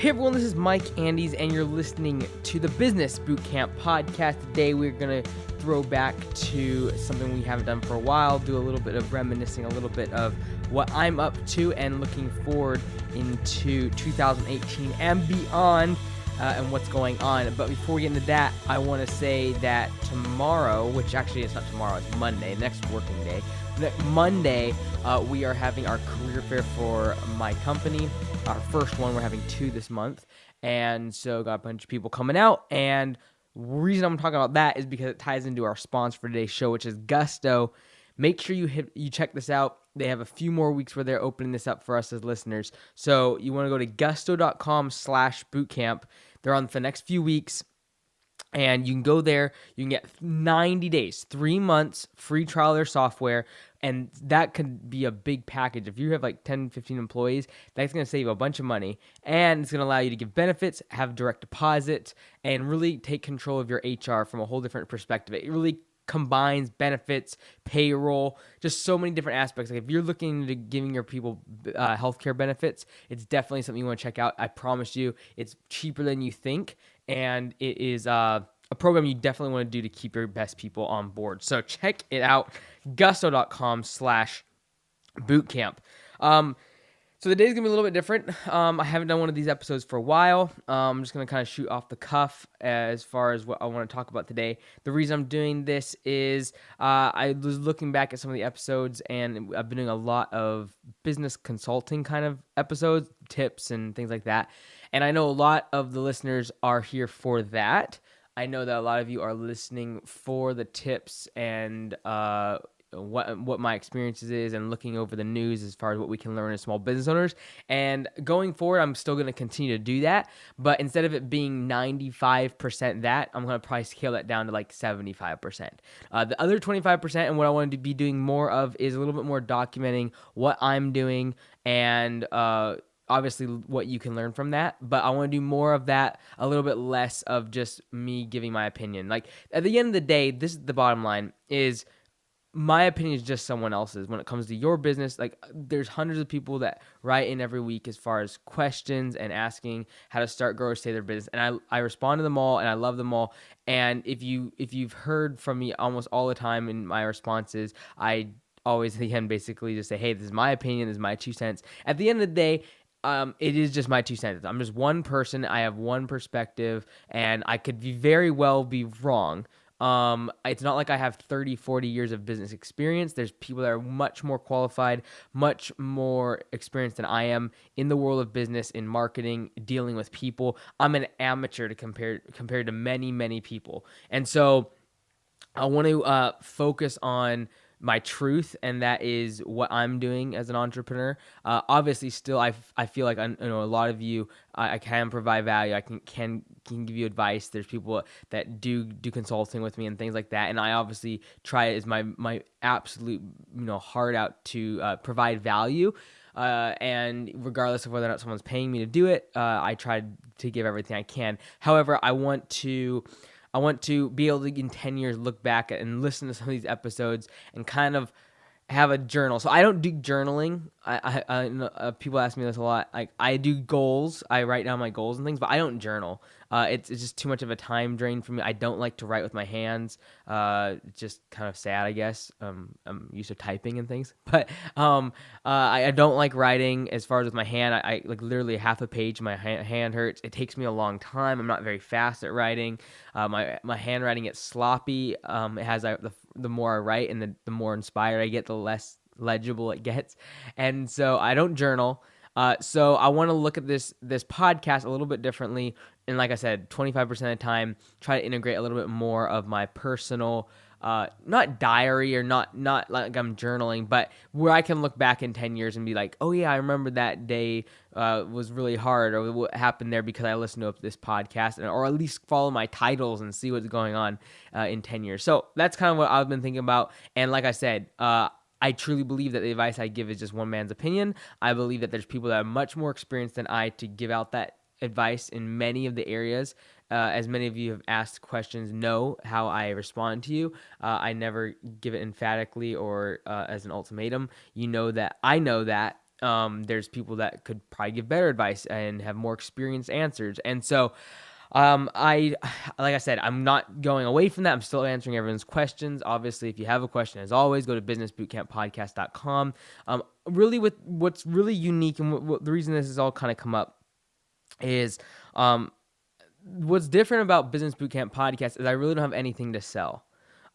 Hey everyone, this is Mike Andes, and you're listening to the Business Bootcamp podcast. Today we're going to throw back to something we haven't done for a while, do a little bit of reminiscing, a little bit of what I'm up to and looking forward into 2018 and beyond and what's going on. But before we get into that, I want to say that tomorrow, which actually it's not tomorrow, it's Monday, next working day. Monday, we are having our career fair for my company. Our first one, we're having 2 this month, and so got a bunch of people coming out, and the reason I'm talking about that is because it ties into our sponsor for today's show, which is Gusto. Make sure you check this out. They have a few more weeks where they're opening this up for us as listeners, so you want to go to gusto.com/bootcamp. They're on for the next few weeks. And you can go there, you can get 90 days, 3 months free trial of their software, and that could be a big package. If you have like 10, 15 employees, that's going to save you a bunch of money, and it's going to allow you to give benefits, have direct deposit, and really take control of your HR from a whole different perspective. It really combines benefits, payroll, just so many different aspects. Like if you're looking into giving your people healthcare benefits, it's definitely something you want to check out. I promise you, it's cheaper than you think, and it is a program you definitely want to do to keep your best people on board. So check it out, gusto.com/bootcamp. So the day's going to be a little bit different. I haven't done one of these episodes for a while. I'm just going to kind of shoot off the cuff as far as what I want to talk about today. The reason I'm doing this is I was looking back at some of the episodes, and I've been doing a lot of business consulting kind of episodes, tips and things like that. And I know a lot of the listeners are here for that. I know that a lot of you are listening for the tips and what my experiences is and looking over the news as far as what we can learn as small business owners. And going forward, I'm still going to continue to do that. But instead of it being 95% that, I'm going to probably scale that down to like 75%. The other 25% and what I want to be doing more of is a little bit more documenting what I'm doing and obviously what you can learn from that, but I want to do more of that, a little bit less of just me giving my opinion. Like at the end of the day, this is the bottom line, is my opinion is just someone else's when it comes to your business. Like there's hundreds of people that write in every week as far as questions and asking how to start, grow, or stay their business. And I respond to them all, and I love them all. And if you've heard from me almost all the time in my responses, I always at the end basically just say, hey, this is my opinion, this is my 2 cents. At the end of the day, it is just my 2 cents. I'm just one person. I have one perspective, and I could very well be wrong. It's not like I have 30, 40 years of business experience. There's people that are much more qualified, much more experienced than I am in the world of business, in marketing, dealing with people. I'm an amateur compared to many, many people. And so I want to focus on my truth, and that is what I'm doing as an entrepreneur. Obviously, still, I feel like a lot of you, I can provide value. I can give you advice. There's people that do consulting with me and things like that, and I obviously try as my absolute heart out to provide value. And regardless of whether or not someone's paying me to do it, I try to give everything I can. However, I want to be able to, in 10 years, look back and listen to some of these episodes and kind of have a journal. So I don't do journaling. People ask me this a lot. Like I do goals. I write down my goals and things, but I don't journal. It's just too much of a time drain for me. I don't like to write with my hands. It's just kind of sad, I guess. I'm used to typing and things, but I don't like writing as far as with my hand. I like literally half a page. My hand hurts. It takes me a long time. I'm not very fast at writing. My handwriting gets sloppy. It has the more I write and the more inspired I get, the less legible it gets. And so I don't journal. So I want to look at this podcast a little bit differently. And like I said, 25% of the time, try to integrate a little bit more of my personal, not diary or not like I'm journaling, but where I can look back in 10 years and be like, oh yeah, I remember that day was really hard, or what happened there because I listened to this podcast, or at least follow my titles and see what's going on in 10 years. So that's kind of what I've been thinking about. And like I said, I truly believe that the advice I give is just one man's opinion. I believe that there's people that are much more experienced than I to give out that advice in many of the areas. As many of you have asked questions, know how I respond to you. I never give it emphatically or as an ultimatum. You know that I know that, there's people that could probably give better advice and have more experienced answers. And so I, like I said, I'm not going away from that. I'm still answering everyone's questions. Obviously, if you have a question, as always, go to businessbootcamppodcast.com. Really, with what's really unique and what the reason this has all kind of come up is, what's different about Business Bootcamp Podcast is I really don't have anything to sell.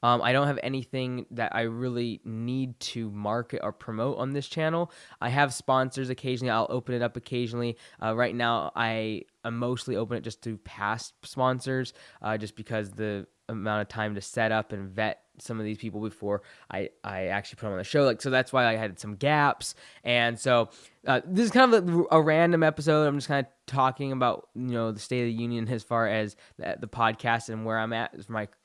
I don't have anything that I really need to market or promote on this channel. I have sponsors occasionally. I'll open it up occasionally. Right now, I'm mostly open it just to past sponsors, just because the amount of time to set up and vet some of these people before I actually put them on the show. So that's why I had some gaps. And so this is kind of a random episode. I'm just kind of talking about the state of the union as far as the podcast and where I'm at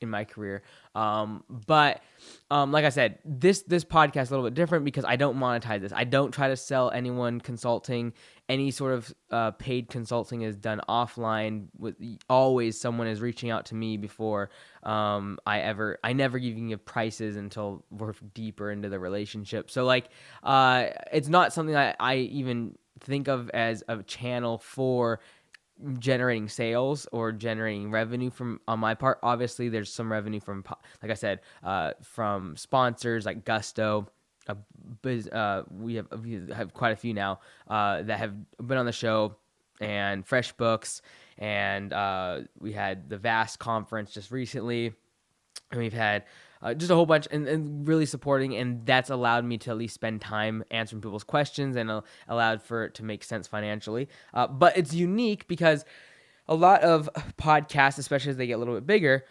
in my career. But like I said, this podcast is a little bit different because I don't monetize this. I don't try to sell anyone consulting. Any sort of paid consulting is done offline. With always someone is reaching out to me before I never even give prices until we're deeper into the relationship. So it's not something I even think of as a channel for generating sales or generating revenue from on my part. Obviously, there's some revenue from, like I said, from sponsors like Gusto. We have quite a few now that have been on the show, and FreshBooks, and we had the Vast conference just recently, and we've had just a whole bunch and really supporting, and that's allowed me to at least spend time answering people's questions and allowed for it to make sense financially. But it's unique because a lot of podcasts, especially as they get a little bit bigger,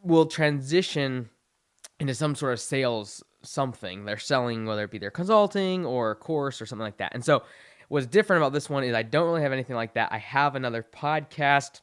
will transition into some sort of sales something. They're selling, whether it be their consulting or a course or something like that. And so what's different about this one is I don't really have anything like that. I have another podcast.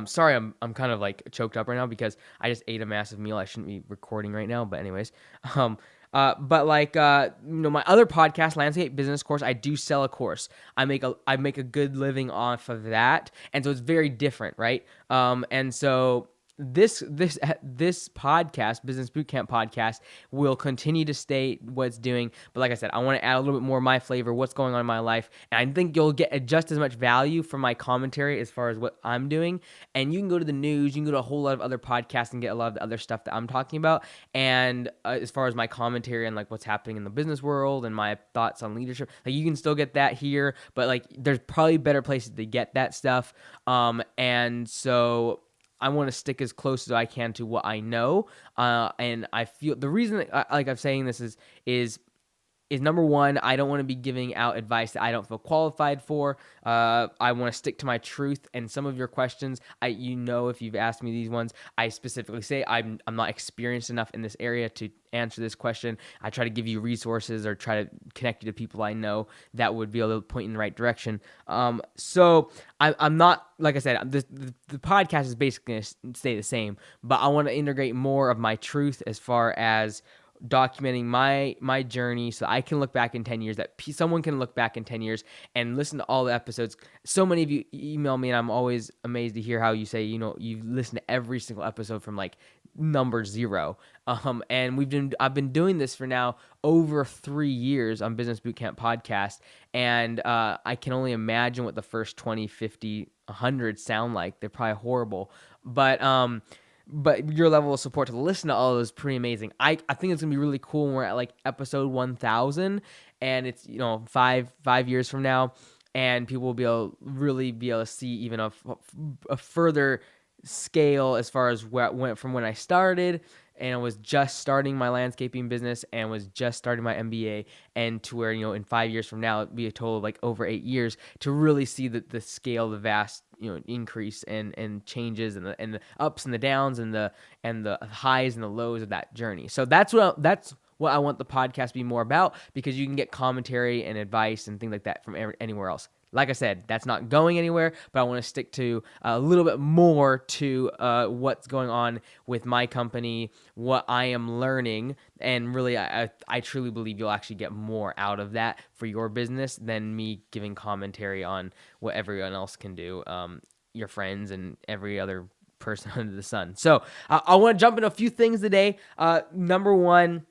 Sorry, I'm kind of choked up right now because I just ate a massive meal. I shouldn't be recording right now, but anyways, but my other podcast, Landscape Business Course, I do sell a course. I make a good living off of that, and so it's very different, right? And so this podcast, Business Bootcamp Podcast, will continue to stay what it's doing. But like I said, I want to add a little bit more of my flavor, what's going on in my life. And I think you'll get just as much value from my commentary as far as what I'm doing. And you can go to the news, you can go to a whole lot of other podcasts and get a lot of the other stuff that I'm talking about. And as far as my commentary and what's happening in the business world and my thoughts on leadership, you can still get that here. But there's probably better places to get that stuff. And so I want to stick as close as I can to what I know, and I feel the reason that, I'm saying this is number one, I don't want to be giving out advice that I don't feel qualified for. I want to stick to my truth. And some of your questions, if you've asked me these ones, I specifically say I'm not experienced enough in this area to answer this question. I try to give you resources or try to connect you to people I know that would be able to point in the right direction. So I'm not, like I said, the podcast is basically going to stay the same, but I want to integrate more of my truth as far as documenting my journey, so I can look back in 10 years, that someone can look back in 10 years and listen to all the episodes. So many of you email me, and I'm always amazed to hear how you say, you've listened to every single episode from number 0. And I've been doing this for now over 3 years on Business Bootcamp Podcast. And I can only imagine what the first 20, 50, 100 sound like. They're probably horrible. But your level of support to listen to all of those is pretty amazing. I think it's going to be really cool when we're at episode 1000, and it's, 5 years from now, and people will really be able to see even a further scale as far as where it went from when I started and I was just starting my landscaping business and was just starting my MBA, and to where, in 5 years from now, it'd be a total of over 8 years to really see the scale, the vast, increase and changes and the ups and the downs and the highs and the lows of that journey. So that's what I want the podcast to be more about, because you can get commentary and advice and things like that from anywhere else. Like I said, that's not going anywhere, but I want to stick to a little bit more to what's going on with my company, what I am learning, and really, I truly believe you'll actually get more out of that for your business than me giving commentary on what everyone else can do, your friends and every other person under the sun. So I want to jump into a few things today. Number one,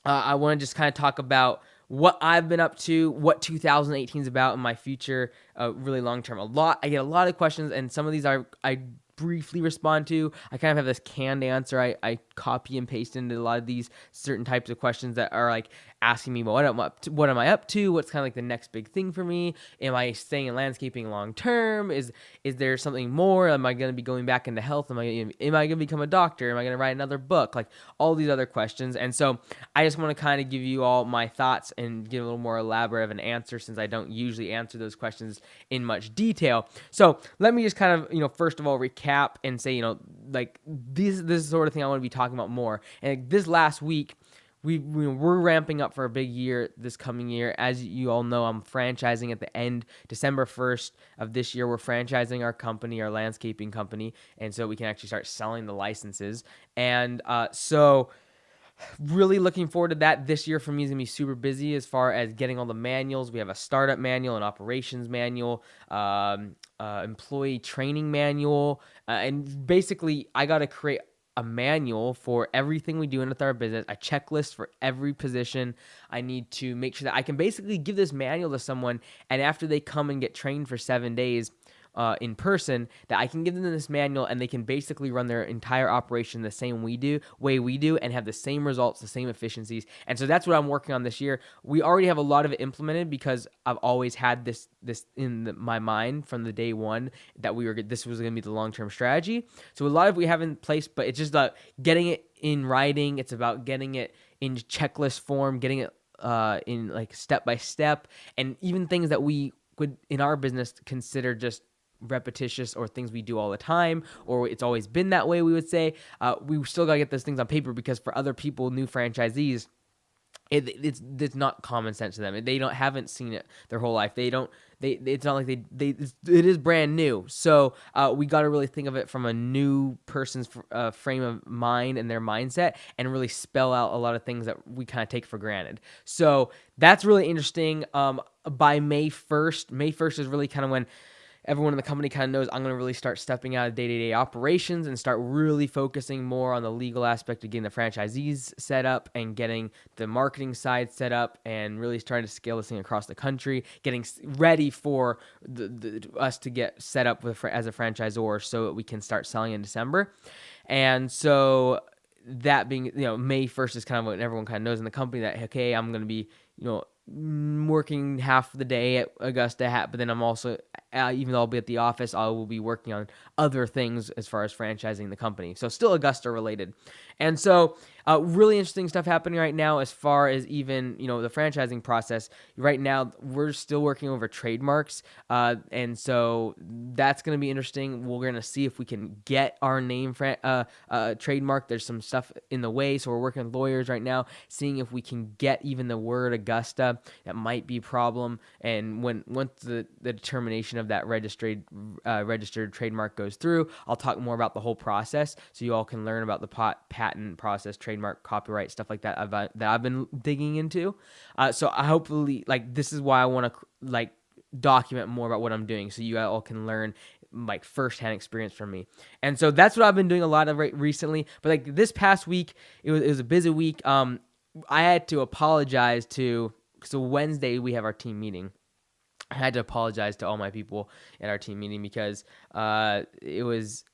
I want to just kind of talk about what I've been up to, what 2018 is about in my future, really long term. I get a lot of questions, and some of these I briefly respond to. I kind of have this canned answer. I copy and paste into a lot of these certain types of questions that are like asking me, well, what am I up to? What's kind of like the next big thing for me? Am I staying in landscaping long term? Is there something more? Am I going to be going back into health? Am I going to become a doctor? Am I going to write another book? Like all these other questions. And so I just want to kind of give you all my thoughts and give a little more elaborate of an answer, since I don't usually answer those questions in much detail. So let me just kind of, first of all, recap and say, like this is the sort of thing I want to be talking about more. And this last week, we're ramping up for a big year this coming year. As you all know, I'm franchising at the end, December 1st of this year. We're franchising our company, our landscaping company, and so we can actually start selling the licenses. And so really looking forward to that. This year for me is going to be super busy as far as getting all the manuals. We have a startup manual, an operations manual, employee training manual, and basically I got to create a manual for everything we do in our business, a checklist for every position. I need to make sure that I can basically give this manual to someone, and after they come and get trained for 7 days, in person, that I can give them this manual and they can basically run their entire operation the same way we do, and have the same results, the same efficiencies. And so that's what I'm working on this year. We already have a lot of it implemented because I've always had this in my mind from the day one that this was going to be the long-term strategy. So a lot of we have in place, but it's just getting it in writing. It's about getting it in checklist form, getting it in like step by step, and even things that we would in our business consider just repetitious or things we do all the time, or it's always been that way, we would say, we still got to get those things on paper, because for other people, new franchisees, it's not common sense to them. They haven't seen it their whole life. It's not like it is brand new. So we got to really think of it from a new person's frame of mind and their mindset, and really spell out a lot of things that we kind of take for granted. So that's really interesting. By May 1st is really kind of when everyone in the company kind of knows I'm going to really start stepping out of day-to-day operations and start really focusing more on the legal aspect of getting the franchisees set up and getting the marketing side set up, and really starting to scale this thing across the country, getting ready for us to get set up as a franchisor so that we can start selling in December. And so that being, May 1st is kind of what everyone kind of knows in the company, that, okay, I'm going to be, working half the day at Augusta, but then I'm also, even though I'll be at the office, I will be working on other things as far as franchising the company. So still Augusta related. And so really interesting stuff happening right now as far as even, the franchising process. Right now, we're still working over trademarks. And so that's going to be interesting. We're going to see if we can get our name trademark. There's some stuff in the way. So we're working with lawyers right now, seeing if we can get even the word Augusta. That might be a problem. And once the determination of that registered trademark goes through, I'll talk more about the whole process, so you all can learn about the patent process, trademark, copyright, stuff like that I've been digging into. So I hopefully, this is why I want to document more about what I'm doing, so you all can learn firsthand experience from me. And so that's what I've been doing a lot of recently. But this past week, it was a busy week. I had to apologize to. So Wednesday we have our team meeting. I had to apologize to all my people at our team meeting because it was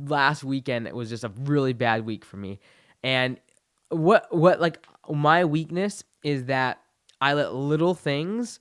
last weekend. It was just a really bad week for me. And what my weakness is that I let little things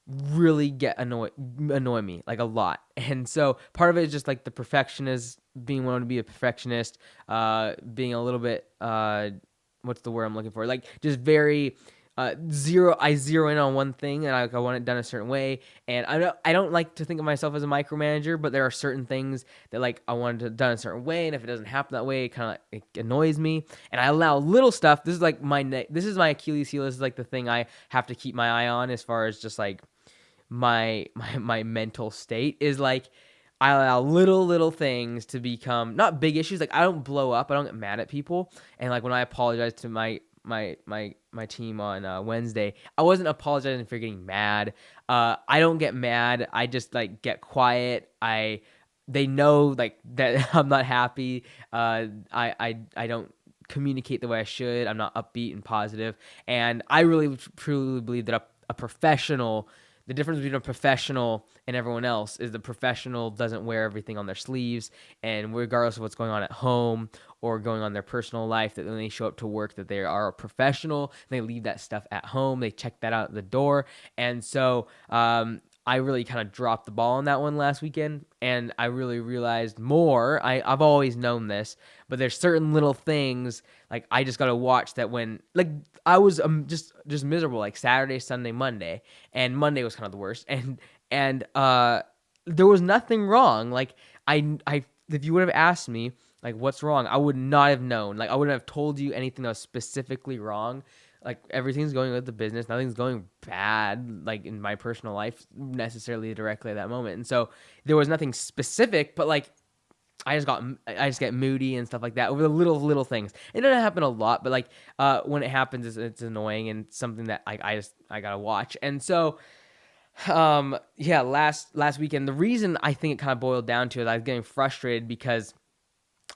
really annoy me a lot. And so part of it is just the perfectionist, being wanting to be a perfectionist, being a little bit what's the word I'm looking for? Just very I zero in on one thing, and I want it done a certain way. And I don't like to think of myself as a micromanager, but there are certain things that I want it done a certain way, and if it doesn't happen that way, it annoys me. And I allow little stuff. This is this is my Achilles heel. This is the thing I have to keep my eye on as far as just my mental state is I allow little things to become not big issues. I don't blow up. I don't get mad at people. And when I apologize to my team on Wednesday, I wasn't apologizing for getting mad. I don't get mad. I just get quiet. They know that I'm not happy. I don't communicate the way I should. I'm not upbeat and positive. And I really truly believe that a professional, the difference between a professional and everyone else is the professional doesn't wear everything on their sleeves, and regardless of what's going on at home or going on in their personal life, that when they show up to work, that they are a professional. They leave that stuff at home. They check that out at the door. And so I really kind of dropped the ball on that one last weekend, and I really realized more. I've always known this, but there's certain little things like I just gotta watch that when like I was just miserable like Saturday, Sunday, Monday, and Monday was kind of the worst, and there was nothing wrong. Like I if you would have asked me like what's wrong, I would not have known. Like I wouldn't have told you anything that was specifically wrong. Like everything's going with the business, nothing's going bad like in my personal life necessarily directly at that moment. And so there was nothing specific, but like I just get moody and stuff like that over the little things. It doesn't happen a lot, but like when it happens, it's annoying and something that I gotta watch. And so yeah, last weekend, the reason I think it kind of boiled down to is I was getting frustrated because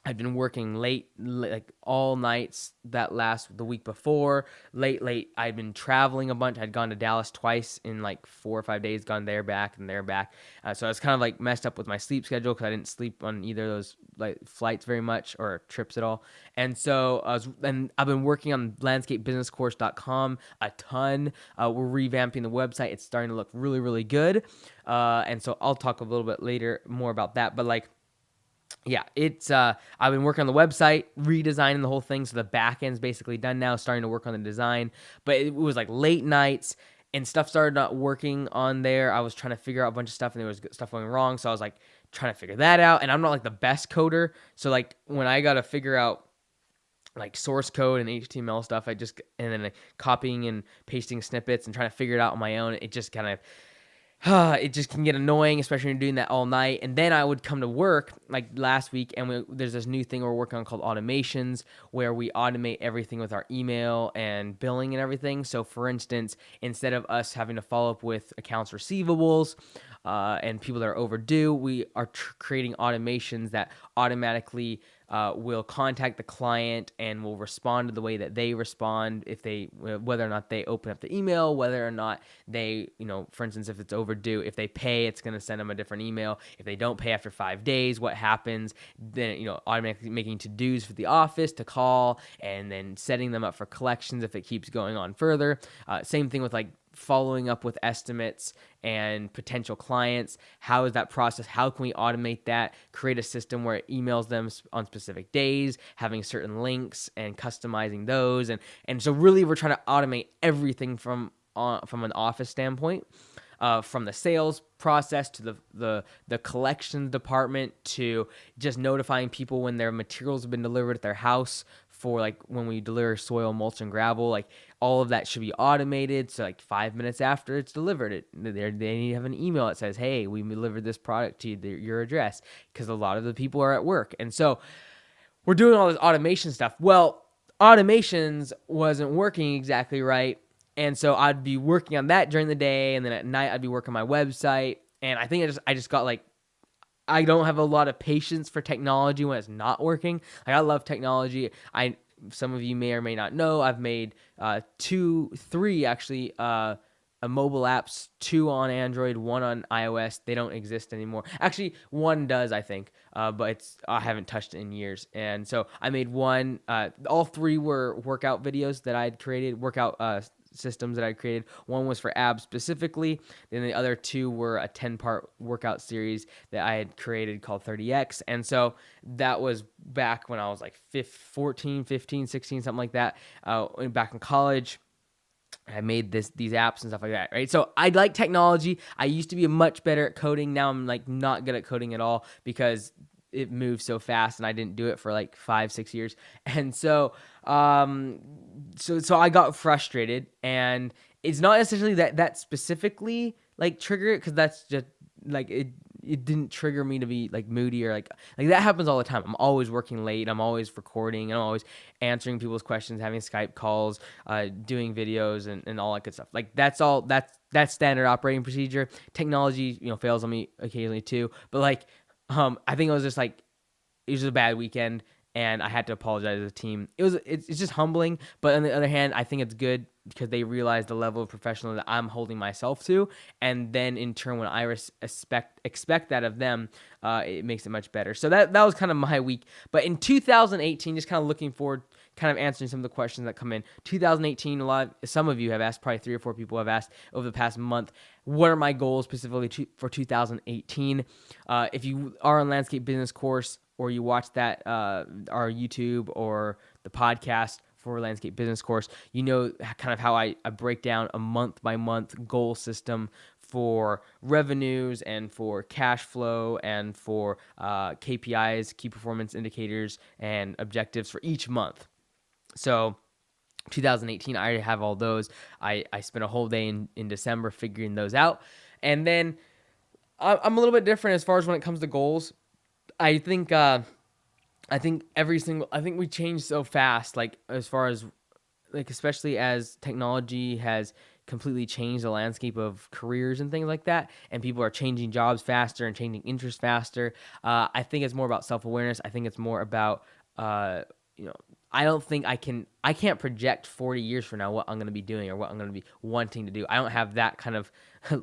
I'd been working late, like all nights the week before, late. I'd been traveling a bunch. I'd gone to Dallas twice in like 4 or 5 days, gone there, back, and there, back. So I was kind of like messed up with my sleep schedule because I didn't sleep on either of those like flights very much or trips at all. And so I've been working on landscapebusinesscourse.com a ton. We're revamping the website. It's starting to look really, really good. And so I'll talk a little bit later more about that. But like, yeah, it's I've been working on the website, redesigning the whole thing, so the back end's basically done now, starting to work on the design. But it was like late nights and stuff started not working on there. I was trying to figure out a bunch of stuff and there was stuff going wrong, so I was like trying to figure that out. And I'm not like the best coder, so like when I got to figure out like source code and HTML stuff, and then like copying and pasting snippets and trying to figure it out on my own, it just kind of it just can get annoying, especially when you're doing that all night. And then I would come to work like last week, and there's this new thing we're working on called automations, where we automate everything with our email and billing and everything. So, for instance, instead of us having to follow up with accounts receivables and people that are overdue, we are creating automations that automatically will contact the client and will respond to the way that they respond, whether or not they open up the email, whether or not they, for instance, if it's overdue, if they pay, it's going to send them a different email. If they don't pay after 5 days, what happens? Then, automatically making to-dos for the office to call and then setting them up for collections if it keeps going on further. Same thing with like following up with estimates and potential clients. How is that process? How can we automate that? Create a system where it emails them on specific days, having certain links and customizing those. And so really we're trying to automate everything from an office standpoint. From the sales process to the collections department to just notifying people when their materials have been delivered at their house for like when we deliver soil, mulch, and gravel, like all of that should be automated. So like 5 minutes after it's delivered, they need to have an email that says, hey, we delivered this product to your address, because a lot of the people are at work. And so we're doing all this automation stuff. Well, automations wasn't working exactly right. And so I'd be working on that during the day, and then at night I'd be working on my website. And I think I just got like, I don't have a lot of patience for technology when it's not working. Like I love technology. Some of you may or may not know, I've made three actually mobile apps, 2 on Android, 1 on iOS. They don't exist anymore. Actually, 1 does, I think, but I haven't touched it in years. And so I made 1. All 3 were workout videos that I had created, workout systems that I created. 1 was for abs specifically. Then the other 2 were a 10-part workout series that I had created called 30X. And so that was back when I was like 14, 15, 16, something like that, back in college. I made these apps and stuff like that, right? So I like technology. I used to be much better at coding. Now I'm like not good at coding at all because it moves so fast, and I didn't do it for like 5-6 years. And so, so I got frustrated, and it's not necessarily that specifically like trigger it, because that's just like it didn't trigger me to be like moody or like that happens all the time. I'm always working late. I'm always recording. I'm always answering people's questions, having Skype calls, doing videos and all that good stuff. Like that's standard operating procedure. Technology, fails on me occasionally too. But like, I think it was just like, it was a bad weekend, and I had to apologize to the team. It's just humbling, but on the other hand, I think it's good because they realize the level of professionalism that I'm holding myself to, and then in turn, when I expect that of them, it makes it much better. So that was kind of my week. But in 2018, just kind of looking forward, kind of answering some of the questions that come in. 2018, some of you have asked, probably 3 or 4 people have asked over the past month, what are my goals specifically for 2018? If you are on Landscape Business Course or you watch that our YouTube or the podcast for Landscape Business Course, you know kind of how I break down a month-by-month goal system for revenues and for cash flow and for KPIs, key performance indicators, and objectives for each month. So 2018, I already have all those. I spent a whole day in December figuring those out. And then I'm a little bit different as far as when it comes to goals. I think we change so fast, like as far as like especially as technology has completely changed the landscape of careers and things like that, and people are changing jobs faster and changing interests faster. I think it's more about self-awareness. I think it's more about you know, I don't think I can't project 40 years from now what I'm going to be doing or what I'm going to be wanting to do. I don't have that kind of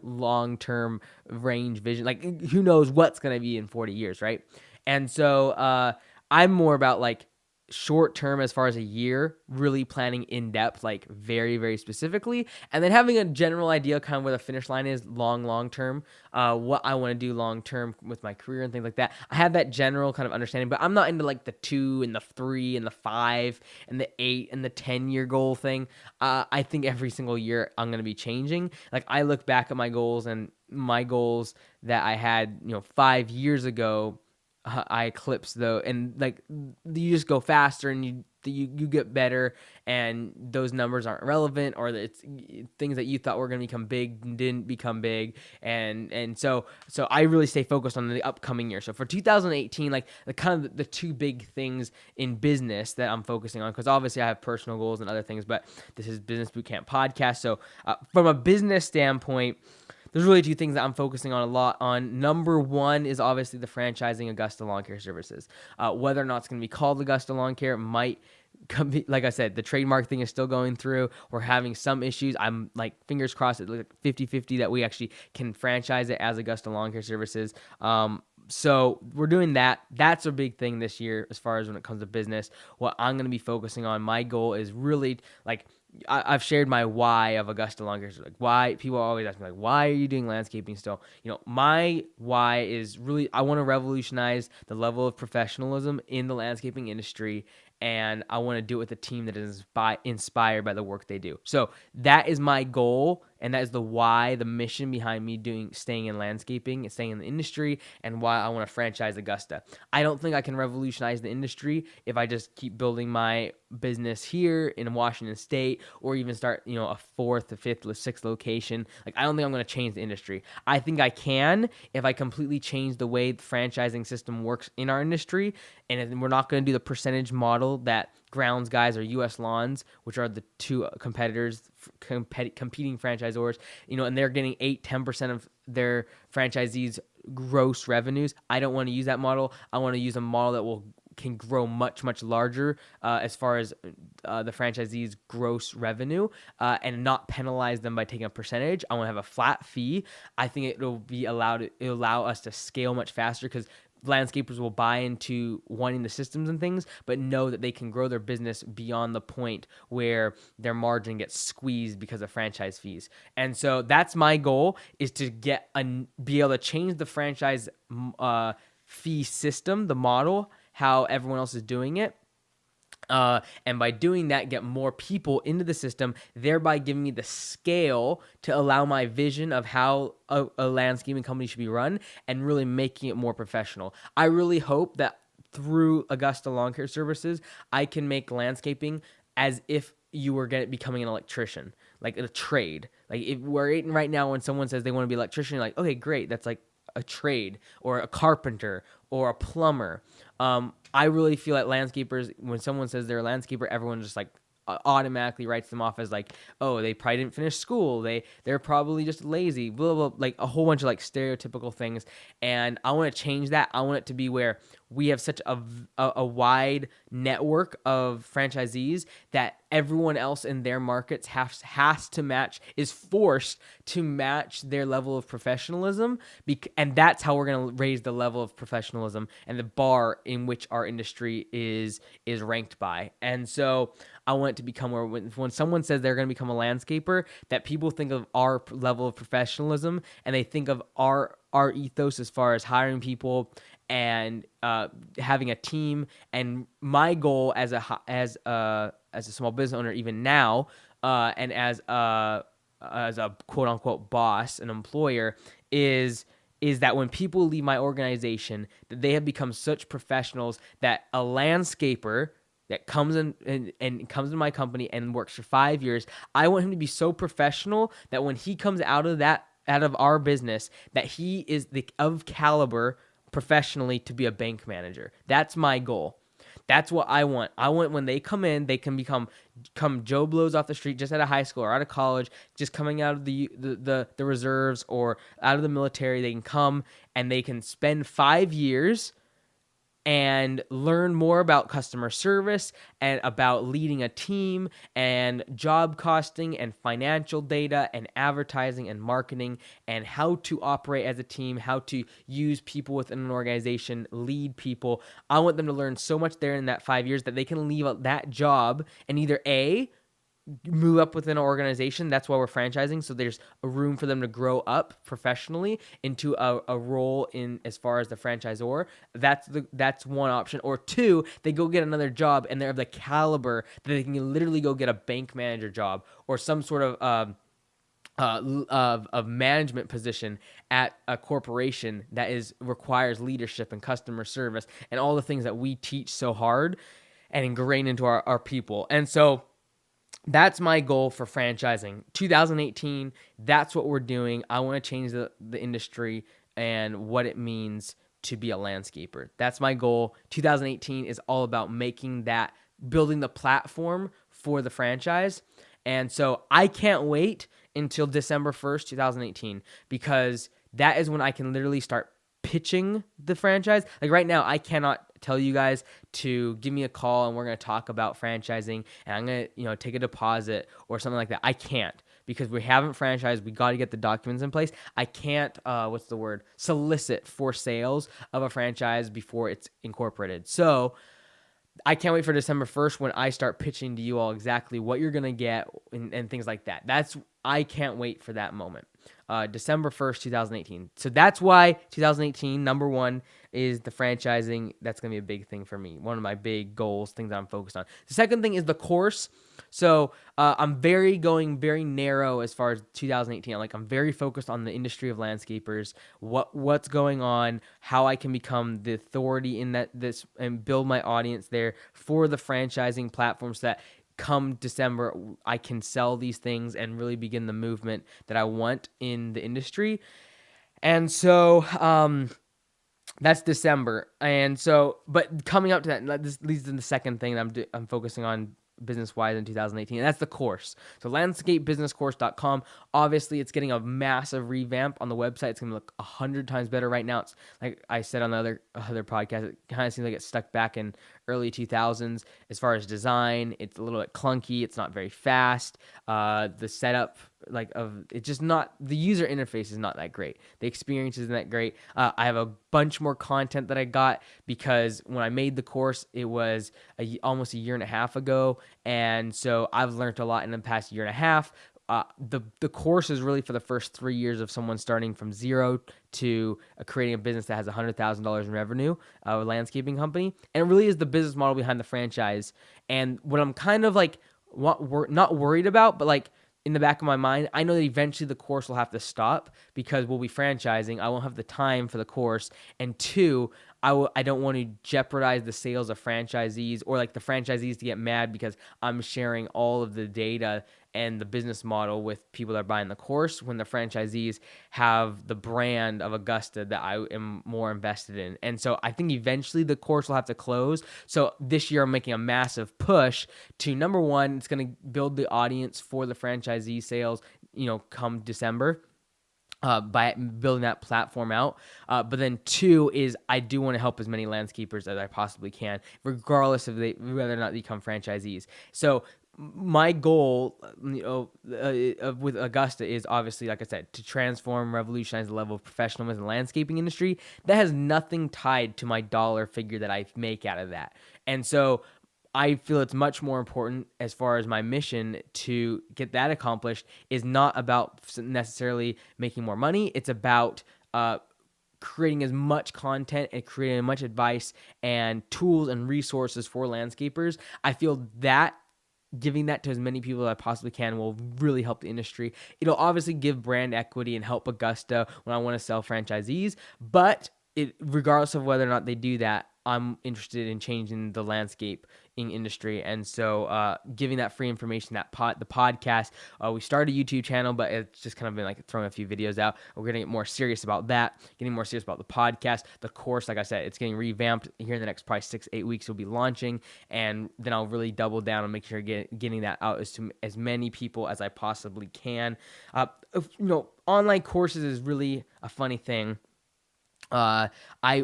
long-term range vision. Like, who knows what's going to be in 40 years, right? And so I'm more about like short term as far as a year, really planning in depth, like very, very specifically, and then having a general idea kind of where the finish line is long term, what I want to do long term with my career and things like that. I have that general kind of understanding, but I'm not into like the 2 and the 3 and the 5 and the 8 and the 10-year goal thing. I think every single year I'm going to be changing. Like I look back at my goals and my goals that I had, 5 years ago, I eclipse though, and like you just go faster and you get better, and those numbers aren't relevant, or it's things that you thought were going to become big didn't become big, and so I really stay focused on the upcoming year. So for 2018, like the kind of the 2 big things in business that I'm focusing on, because obviously I have personal goals and other things, but this is Business Bootcamp Podcast. So from a business standpoint, there's really 2 things that I'm focusing on a lot on. Number 1 is obviously the franchising Augusta Lawn Care Services. Whether or not it's going to be called Augusta Lawn Care might come, like I said, the trademark thing is still going through. We're having some issues. I'm like fingers crossed, it's like 50-50 that we actually can franchise it as Augusta Lawn Care Services. So we're doing that. That's a big thing this year as far as when it comes to business. What I'm going to be focusing on, my goal is really like, I've shared my why of Augusta Lawn Care. Like, why people always ask me, like, why are you doing landscaping still? My why is really, I want to revolutionize the level of professionalism in the landscaping industry, and I want to do it with a team that is inspired by the work they do. So that is my goal, and that is the why, the mission behind me staying in landscaping and staying in the industry, and why I want to franchise Augusta. I don't think I can revolutionize the industry if I just keep building my business here in Washington State, or even start, a 4th, a 5th, or 6th location. Like, I don't think I'm going to change the industry. I think I can if I completely change the way the franchising system works in our industry, and we're not going to do the percentage model that Grounds Guys or US Lawns, which are the 2 competitors, competing franchisors, and they're getting 8-10% of their franchisees' gross revenues. I don't want to use that model. I want to use a model that can grow much larger as far as the franchisees' gross revenue, and not penalize them by taking a percentage. I want to have a flat fee. I think it'll allow us to scale much faster, because landscapers will buy into wanting the systems and things, but know that they can grow their business beyond the point where their margin gets squeezed because of franchise fees. And so that's my goal, is to be able to change the franchise fee system, the model, how everyone else is doing it. And by doing that, get more people into the system, thereby giving me the scale to allow my vision of how a landscaping company should be run, and really making it more professional. I really hope that through Augusta Lawn Care Services, I can make landscaping as if you were becoming an electrician, like a trade. Like, if we're right now, when someone says they want to be an electrician, you're like, okay, great, that's like a trade, or a carpenter, or a plumber. I really feel like landscapers, when someone says they're a landscaper, everyone's just like automatically writes them off as like, oh, they probably didn't finish school, they're probably just lazy, blah, blah, blah, like a whole bunch of like stereotypical things. And I want to change that. I want it to be where we have such a wide network of franchisees that everyone else in their markets has to match, is forced to match their level of professionalism, and that's how we're going to raise the level of professionalism and the bar in which our industry is ranked by. And so I want it to become where when someone says they're going to become a landscaper, that people think of our level of professionalism, and they think of our ethos as far as hiring people and having a team. And my goal as a small business owner, even now, and as a quote unquote boss, an employer, is that when people leave my organization, that they have become such professionals that a landscaper that comes in and comes in my company and works for 5 years, I want him to be so professional that when he comes out of our business, that he is of caliber professionally to be a bank manager. That's my goal. That's what I want. I want when they come in, they can become Joe Blows off the street, just out of high school or out of college, just coming out of the reserves or out of the military. They can come and they can spend 5 years and learn more about customer service and about leading a team and job costing and financial data and advertising and marketing and how to operate as a team, how to use people within an organization, lead people. I want them to learn so much there in that 5 years that they can leave that job and either move up within an organization. That's why we're franchising. So there's a room for them to grow up professionally into a role in as far as the franchisor. That's one option. Or two, they go get another job and they're of the caliber that they can literally go get a bank manager job or some sort of management position at a corporation that requires leadership and customer service and all the things that we teach so hard and ingrain into our people. And so that's my goal for franchising. 2018, that's what we're doing. I want to change the industry and what it means to be a landscaper. That's my goal. 2018 is all about building the platform for the franchise. And so I can't wait until December 1st, 2018, because that is when I can literally start pitching the franchise. Like right now, I cannot tell you guys to give me a call and we're going to talk about franchising and I'm going to, take a deposit or something like that. I can't, because we haven't franchised. We got to get the documents in place. I can't, solicit for sales of a franchise before it's incorporated. So I can't wait for December 1st when I start pitching to you all exactly what you're going to get and things like that. I can't wait for that moment. December 1st, 2018. So that's why 2018, number one, is the franchising. That's going to be a big thing for me. One of my big goals, things that I'm focused on. The second thing is the course. So I'm going very narrow as far as 2018. I'm very focused on the industry of landscapers, what's going on, how I can become the authority in this and build my audience there for the franchising platforms, so that come December, I can sell these things and really begin the movement that I want in the industry. And so that's December. And so, but coming up to that, this leads to the second thing that I'm focusing on business-wise in 2018, and that's the course. So landscapebusinesscourse.com. Obviously, it's getting a massive revamp on the website. It's going to look 100 times better. Right now, it's like I said on the other podcast, it kind of seems like it's stuck back in early 2000s as far as design. It's a little bit clunky. It's not very fast. The setup it's just not, the user interface is not that great. The experience isn't that great. I have a bunch more content that I got because when I made the course, it was almost a year and a half ago. And so I've learned a lot in the past year and a half. The course is really for the first 3 years of someone starting from zero to creating a business that has $100,000 in revenue, a landscaping company. And it really is the business model behind the franchise. And what I'm kind of not worried about, but in the back of my mind, I know that eventually the course will have to stop because we'll be franchising. I won't have the time for the course. And two, I don't want to jeopardize the sales of franchisees or the franchisees to get mad because I'm sharing all of the data and the business model with people that are buying the course, when the franchisees have the brand of Augusta that I am more invested in. And so I think eventually the course will have to close. So this year I'm making a massive push to, number one, it's going to build the audience for the franchisee sales, come December. By building that platform out. But then two is I do want to help as many landscapers as I possibly can, regardless of whether or not they become franchisees. So my goal, with Augusta is obviously, like I said, to transform, revolutionize the level of professionalism in the landscaping industry. That has nothing tied to my dollar figure that I make out of that. And so I feel it's much more important, as far as my mission to get that accomplished, is not about necessarily making more money. It's about creating as much content and creating as much advice and tools and resources for landscapers. I feel that giving that to as many people as I possibly can will really help the industry. It'll obviously give brand equity and help Augusta when I want to sell franchisees, but regardless of whether or not they do that, I'm interested in changing the landscape in industry. And so giving that free information, the podcast, we started a YouTube channel, but it's just kind of been like throwing a few videos out. We're going to get more serious about that, getting more serious about the podcast. The course, like I said, it's getting revamped here in the next probably 6-8 weeks. It'll be launching, and then I'll really double down and make sure getting that out to as many people as I possibly can. Online courses is really a funny thing. I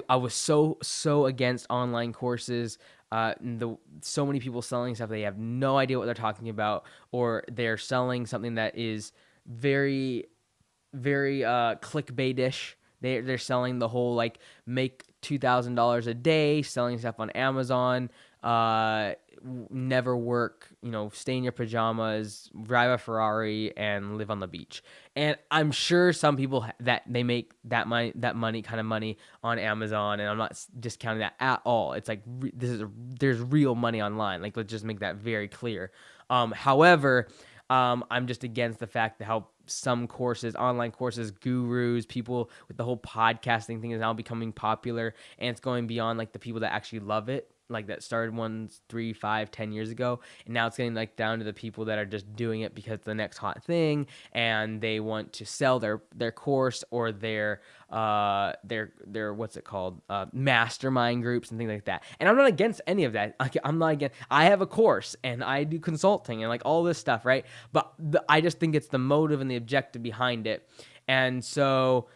was so against online courses. So many people selling stuff, they have no idea what they're talking about, or they're selling something that is very, very clickbaitish. They're selling the whole like make $2,000 a day, selling stuff on Amazon. Never work, stay in your pajamas, drive a Ferrari, and live on the beach. And I'm sure some people that they make that kind of money on Amazon, and I'm not discounting that at all. It's like there's real money online. Like, let's just make that very clear. However, I'm just against the fact that how some courses, online courses, gurus, people with the whole podcasting thing is now becoming popular, and it's going beyond like the people that actually love it, like that started ones 3, 5, 10 years ago, and now it's getting like down to the people that are just doing it because it's the next hot thing, and they want to sell their course or their what's it called, mastermind groups and things like that. And I'm not against any of that. I'm not against. I have a course and I do consulting and like all this stuff, right? But I just think it's the motive and the objective behind it. And so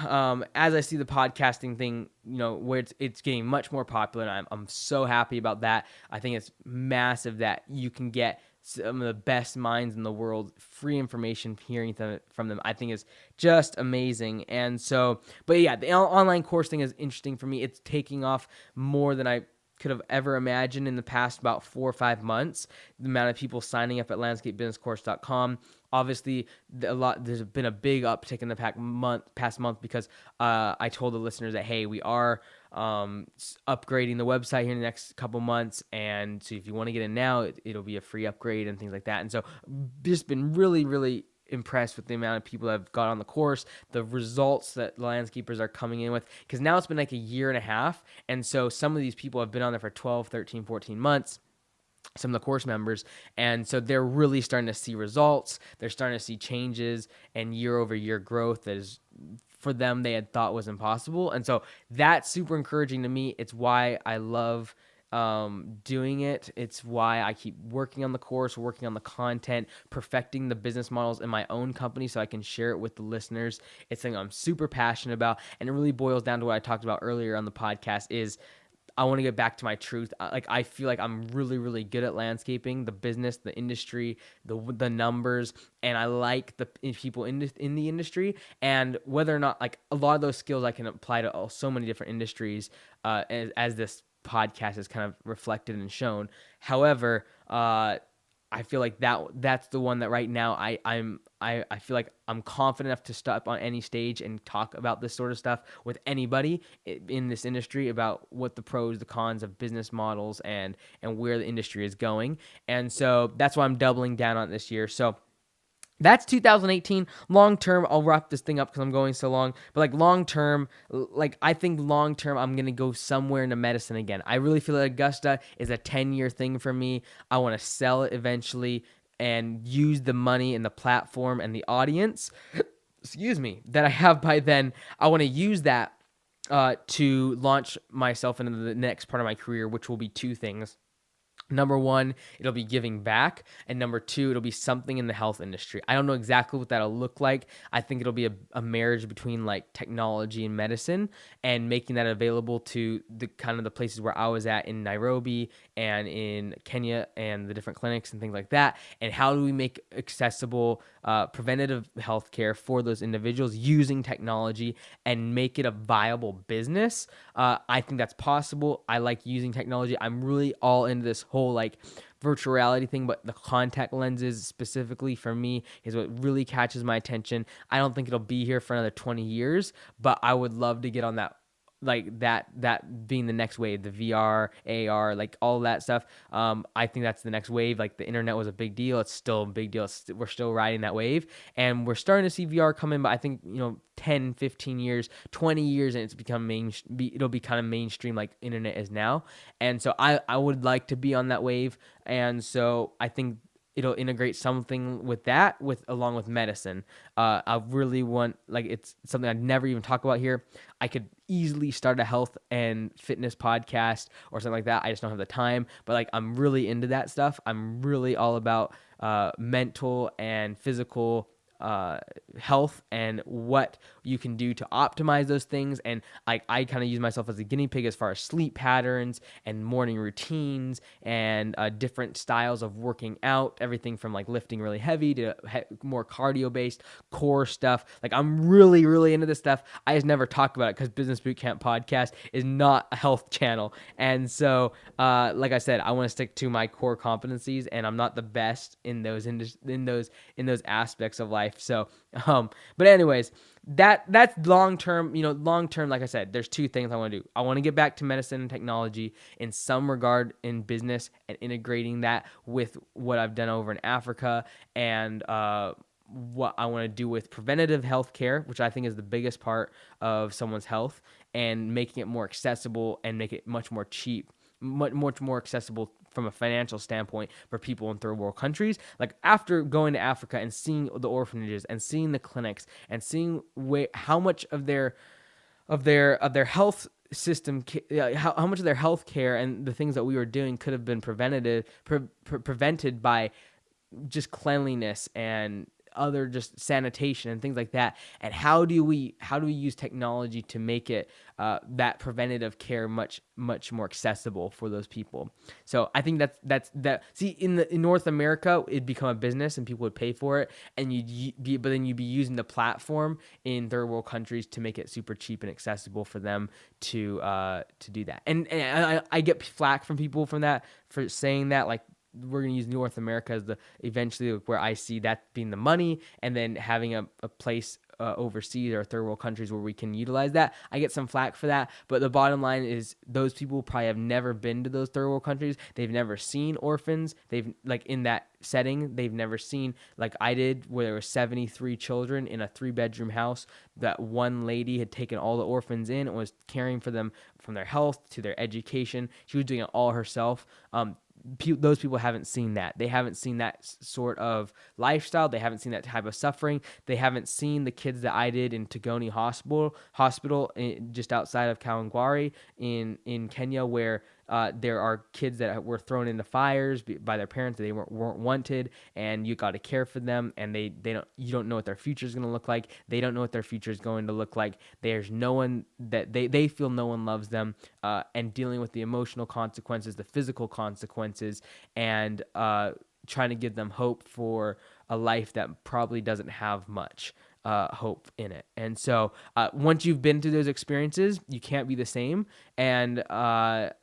as I see the podcasting thing, where it's getting much more popular, and I'm so happy about that. I think it's massive that you can get some of the best minds in the world, free information, hearing from them, I think is just amazing. And so, but yeah, the online course thing is interesting for me. It's taking off more than I could have ever imagined in the past about 4 or 5 months. The amount of people signing up at landscapebusinesscourse.com. Obviously, there's been a big uptick in the past month because I told the listeners that, hey, we are upgrading the website here in the next couple months, and so if you want to get in now, it'll be a free upgrade and things like that. And so just been really, really impressed with the amount of people that have got on the course, the results that landscapers are coming in with, because now it's been like a year and a half, and so some of these people have been on there for 12, 13, 14 months, some of the course members, and so they're really starting to see results. They're starting to see changes and year-over-year growth that is, for them, they had thought was impossible. And so that's super encouraging to me. It's why I love doing it. It's why I keep working on the course, working on the content, perfecting the business models in my own company so I can share it with the listeners. It's something I'm super passionate about, and it really boils down to what I talked about earlier on the podcast is I want to get back to my truth. Like, I feel like I'm really, really good at landscaping, the business, the industry, the numbers, and I like the people in the industry. And whether or not, like, a lot of those skills I can apply to so many different industries, as this podcast is kind of reflected and shown. However, I feel like that's the one that right now I feel like I'm confident enough to step on any stage and talk about this sort of stuff with anybody in this industry about what the pros, the cons of business models and where the industry is going. And so that's why I'm doubling down on it this year. So that's 2018. Long term, I'll wrap this thing up because I'm going so long. But like long term, I think long term, I'm going to go somewhere into medicine again. I really feel that Augusta is a 10-year thing for me. I want to sell it eventually and use the money and the platform and the audience, that I have by then. I want to use that to launch myself into the next part of my career, which will be two things. Number one, it'll be giving back. And number two, it'll be something in the health industry. I don't know exactly what that'll look like. I think it'll be a marriage between like technology and medicine, and making that available to the kind of the places where I was at in Nairobi and in Kenya and the different clinics and things like that. And how do we make accessible preventative health care for those individuals using technology and make it a viable business? I think that's possible. I like using technology. I'm really all into this whole like virtual reality thing, but the contact lenses specifically for me is what really catches my attention. I don't think it'll be here for another 20 years, but I would love to get on that, like that being the next wave, the VR, AR, like all that stuff. I think that's the next wave. Like the internet was a big deal. It's still a big deal. We're still riding that wave, and we're starting to see VR come in, but I think, 10, 15 years, 20 years, and it's become it'll be kind of mainstream like internet is now. And so I would like to be on that wave. And so I think it'll integrate something with that along with medicine. I really want, like, it's something I'd never even talk about here. I could easily start a health and fitness podcast or something like that. I just don't have the time, but like, I'm really into that stuff. I'm really all about mental and physical health and what you can do to optimize those things. And I kind of use myself as a guinea pig as far as sleep patterns and morning routines and different styles of working out, everything from like lifting really heavy to more cardio based core stuff. Like, I'm really, really into this stuff. I just never talk about it because Business Bootcamp podcast is not a health channel. And so, like I said, I want to stick to my core competencies, and I'm not the best in those aspects of life. So, but anyways, that's long term. Like I said, there's two things I want to do. I want to get back to medicine and technology in some regard in business, and integrating that with what I've done over in Africa, and what I want to do with preventative health care, which I think is the biggest part of someone's health, and making it more accessible and make it much more cheap, much more accessible from a financial standpoint for people in third world countries. Like, after going to Africa and seeing the orphanages and seeing the clinics and seeing how much of their health system, how much of their health care and the things that we were doing could have been prevented by just cleanliness and other just sanitation and things like that. And how do we use technology to make it that preventative care much more accessible for those people? So I think that's see, in North America, it'd become a business and people would pay for it, and but then you'd be using the platform in third world countries to make it super cheap and accessible for them to do that. And I get flack from people for saying that, like, we're going to use North America as eventually where I see that being the money, and then having a place overseas or third world countries where we can utilize that. I get some flack for that, but the bottom line is those people probably have never been to those third world countries. They've never seen orphans. They've, like, in that setting, they've never seen, like I did, where there were 73 children in a 3-bedroom house that one lady had taken all the orphans in and was caring for them from their health to their education. She was doing it all herself. Those people haven't seen that. They haven't seen that sort of lifestyle. They haven't seen that type of suffering. They haven't seen the kids that I did in Tugoni Hospital just outside of Kawangware in Kenya, where there are kids that were thrown into fires by their parents. They weren't wanted, and you got to care for them, and you don't know what their future is going to look like. They don't know what their future is going to look like. There's no one that they feel no one loves them, and dealing with the emotional consequences, the physical consequences, and trying to give them hope for a life that probably doesn't have much hope in it. And so once you've been through those experiences, you can't be the same. And I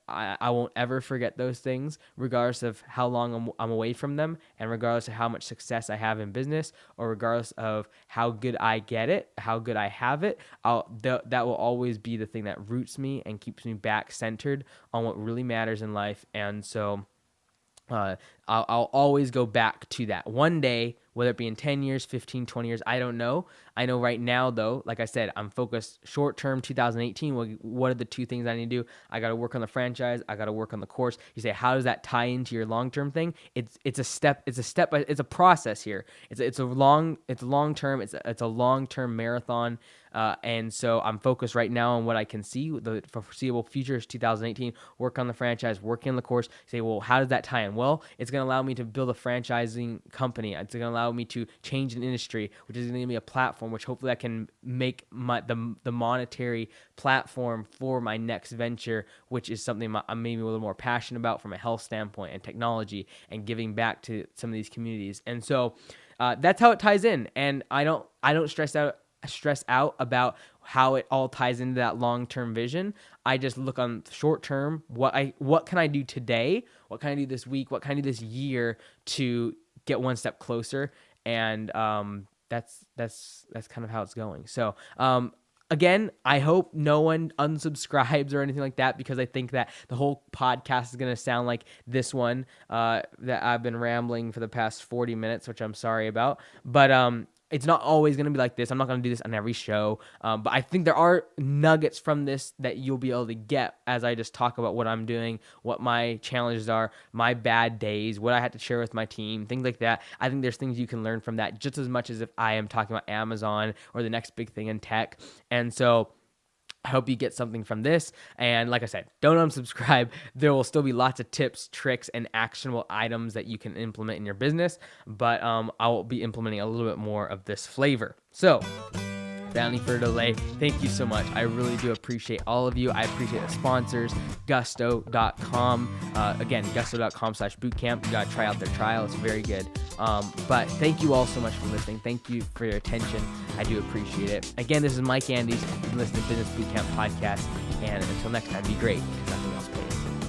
won't ever forget those things, regardless of how long I'm away from them, and regardless of how much success I have in business, or regardless of how good I get it, how good I have it. That will always be the thing that roots me and keeps me back centered on what really matters in life. And so I'll always go back to that. One day, whether it be in 10 years, 15, 20 years, I don't know. I know right now, though, like I said, I'm focused short-term 2018. What are the two things I need to do? I got to work on the franchise. I got to work on the course. You say, how does that tie into your long-term thing? It's a process here. It's a long-term. It's a long-term marathon. And so I'm focused right now on what I can see. The foreseeable future is 2018. Work on the franchise, working on the course. Say, well, how does that tie in? Well, it's going to allow me to build a franchising company. It's going to allow me to change an industry, which is going to give me a platform, which hopefully I can make the monetary platform for my next venture, which is something I'm maybe a little more passionate about from a health standpoint and technology and giving back to some of these communities. And so that's how it ties in. And I don't stress out about how it all ties into that long-term vision. I just look on short-term, what can I do today? What can I do this week? What can I do this year to get one step closer? And that's kind of how it's going. So again, I hope no one unsubscribes or anything like that, because I think that the whole podcast is going to sound like this one that I've been rambling for the past 40 minutes, which I'm sorry about. But it's not always going to be like this. I'm not going to do this on every show. But I think there are nuggets from this that you'll be able to get as I just talk about what I'm doing, what my challenges are, my bad days, what I had to share with my team, things like that. I think there's things you can learn from that just as much as if I am talking about Amazon or the next big thing in tech. And so I hope you get something from this. And like I said, don't unsubscribe. There will still be lots of tips, tricks, and actionable items that you can implement in your business. But I will be implementing a little bit more of this flavor. So without any further delay, thank you so much. I really do appreciate all of you. I appreciate the sponsors, gusto.com. Again, gusto.com/bootcamp. You got to try out their trial. It's very good. But thank you all so much for listening. Thank you for your attention. I do appreciate it. Again, this is Mike Andes. You've been listening to Business Bootcamp Podcast. And until next time, be great, because nothing else pays.